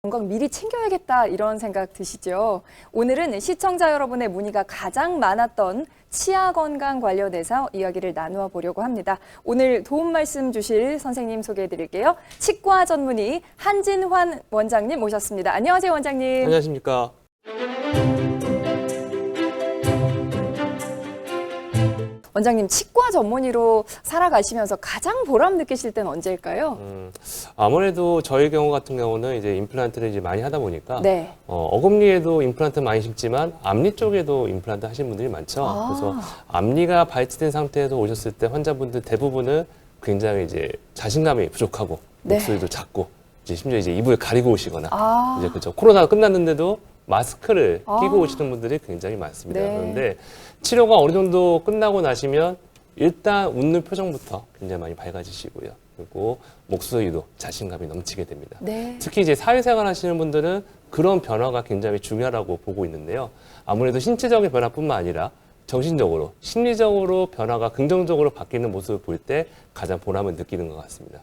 건강 미리 챙겨야겠다 이런 생각 드시죠? 오늘은 시청자 여러분의 문의가 가장 많았던 치아 건강 관련해서 이야기를 나누어 보려고 합니다. 오늘 도움 말씀 주실 선생님 소개해 드릴게요. 치과 전문의 한진환 원장님 모셨습니다. 안녕하세요, 원장님. 안녕하십니까. 원장님, 치과 전문의로 살아가시면서 가장 보람 느끼실 때는 언제일까요? 아무래도 저희 경우 같은 경우는 이제 임플란트를 이제 많이 하다 보니까 네. 어금니에도 임플란트 많이 심지만 앞니 쪽에도 임플란트 하시는 분들이 많죠. 그래서 앞니가 발치된 상태에서 오셨을 때 환자분들 대부분은 굉장히 이제 자신감이 부족하고 네. 목소리도 작고 이제 심지어 이제 입을 가리고 오시거나 이제 그죠. 코로나가 끝났는데도 마스크를 끼고 오시는 분들이 굉장히 많습니다. 네. 그런데 치료가 어느 정도 끝나고 나시면 일단 웃는 표정부터 굉장히 많이 밝아지시고요. 그리고 목소리도 자신감이 넘치게 됩니다. 네. 특히 이제 사회생활 하시는 분들은 그런 변화가 굉장히 중요하다고 보고 있는데요. 아무래도 신체적인 변화뿐만 아니라 정신적으로, 심리적으로 변화가 긍정적으로 바뀌는 모습을 볼 때 가장 보람을 느끼는 것 같습니다.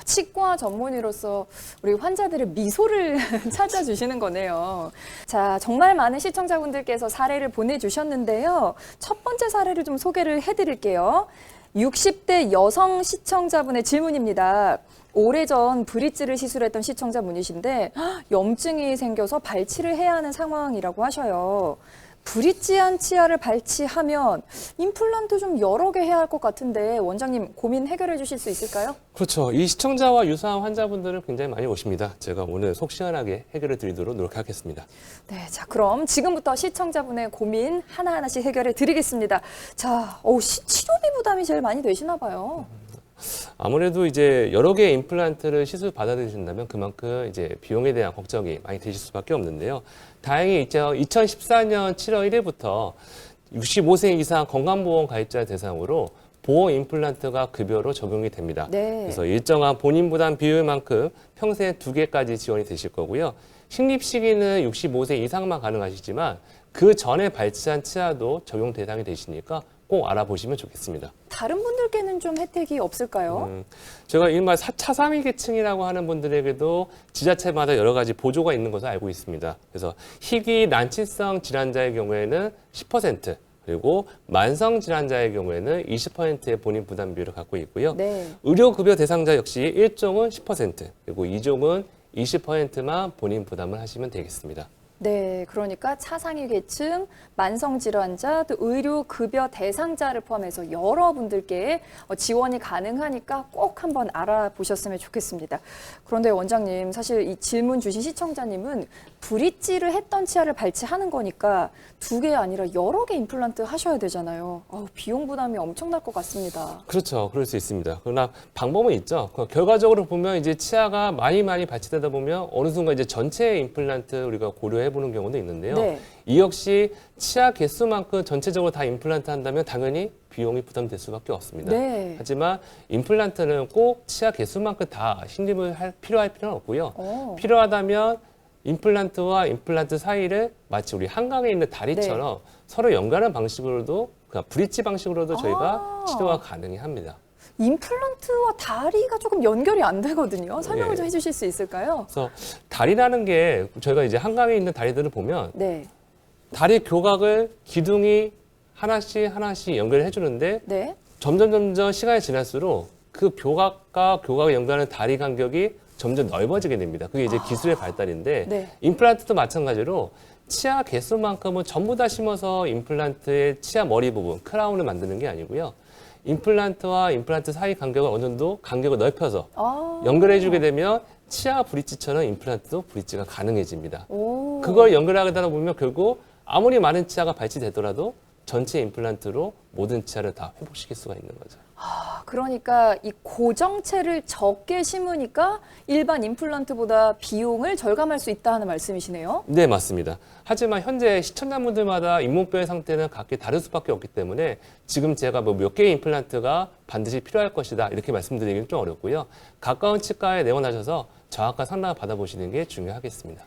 치과 전문의로서 우리 환자들의 미소를 찾아주시는 거네요. 자, 정말 많은 시청자분들께서 사례를 보내주셨는데요. 첫 번째 사례를 좀 소개를 해드릴게요. 60대 여성 시청자분의 질문입니다. 오래전 브릿지를 시술했던 시청자분이신데 염증이 생겨서 발치를 해야 하는 상황이라고 하셔요. 브릿지한 치아를 발치하면 임플란트 좀 여러 개 해야 할 것 같은데 원장님 고민 해결해 주실 수 있을까요? 그렇죠. 이 시청자와 유사한 환자분들은 굉장히 많이 오십니다. 제가 오늘 속 시원하게 해결해 드리도록 노력하겠습니다. 네, 자 그럼 지금부터 시청자분의 고민 하나하나씩 해결해 드리겠습니다. 자, 치료비 부담이 제일 많이 되시나 봐요. 아무래도 이제 여러 개의 임플란트를 시술 받아들이신다면 그만큼 이제 비용에 대한 걱정이 많이 되실 수밖에 없는데요. 다행히 2014년 7월 1일부터 65세 이상 건강보험 가입자 대상으로 보험 임플란트가 급여로 적용이 됩니다. 네. 그래서 일정한 본인 부담 비율만큼 평생 2개까지 지원이 되실 거고요. 식립 시기는 65세 이상만 가능하시지만 그 전에 발치한 치아도 적용 대상이 되시니까 꼭 알아보시면 좋겠습니다. 다른 분들께는 좀 혜택이 없을까요? 제가 일말 차상위 계층이라고 하는 분들에게도 지자체마다 여러 가지 보조가 있는 것을 알고 있습니다. 그래서 희귀 난치성 질환자의 경우에는 10%, 그리고 만성 질환자의 경우에는 20%의 본인 부담 비율을 갖고 있고요. 네. 의료급여 대상자 역시 1종은 10%, 그리고 2종은 20%만 본인 부담을 하시면 되겠습니다. 네, 그러니까 차상위 계층, 만성질환자, 또 의료급여 대상자를 포함해서 여러분들께 지원이 가능하니까 꼭 한번 알아보셨으면 좋겠습니다. 그런데 원장님, 사실 이 질문 주신 시청자님은 브릿지를 했던 치아를 발치하는 거니까 2개 아니라 여러 개 임플란트 하셔야 되잖아요. 비용 부담이 엄청날 것 같습니다. 그렇죠. 그럴 수 있습니다. 그러나 방법은 있죠. 결과적으로 보면 이제 치아가 많이 발치되다 보면 어느 순간 이제 전체 임플란트 우리가 고려해보는 경우도 있는데요. 네. 이 역시 치아 개수만큼 전체적으로 다 임플란트 한다면 당연히 비용이 부담될 수밖에 없습니다. 네. 하지만 임플란트는 꼭 치아 개수만큼 다 신림을 필요할 필요는 없고요. 필요하다면 임플란트와 임플란트 사이를 마치 우리 한강에 있는 다리처럼 서로 연결하는 방식으로도 그러니까 브릿지 방식으로도 저희가 치료가 가능히 합니다. 임플란트와 다리가 조금 연결이 안 되거든요. 설명을 좀 해주실 수 있을까요? 그래서 다리라는 게 저희가 이제 한강에 있는 다리들을 보면 네. 다리 교각을 기둥이 하나씩 연결해 주는데 네. 점점 시간이 지날수록 그 교각과 교각을 연결하는 다리 간격이 점점 넓어지게 됩니다. 그게 이제 기술의 발달인데 네. 임플란트도 마찬가지로 치아 개수만큼은 전부 다 심어서 임플란트의 치아 머리 부분, 크라운을 만드는 게 아니고요. 임플란트와 임플란트 사이 간격을 어느 정도 간격을 넓혀서 연결해주게 되면 치아 브릿지처럼 임플란트도 브릿지가 가능해집니다. 그걸 연결하다 보면 결국 아무리 많은 치아가 발치되더라도 전체 임플란트로 모든 치아를 다 회복시킬 수가 있는 거죠. 그러니까 이 고정체를 적게 심으니까 일반 임플란트보다 비용을 절감할 수 있다는 말씀이시네요. 네, 맞습니다. 하지만 현재 시청자분들마다 잇몸뼈의 상태는 각기 다를 수밖에 없기 때문에 지금 제가 몇 개의 임플란트가 반드시 필요할 것이다 이렇게 말씀드리기는 좀 어렵고요. 가까운 치과에 내원하셔서 정확한 상담을 받아보시는 게 중요하겠습니다.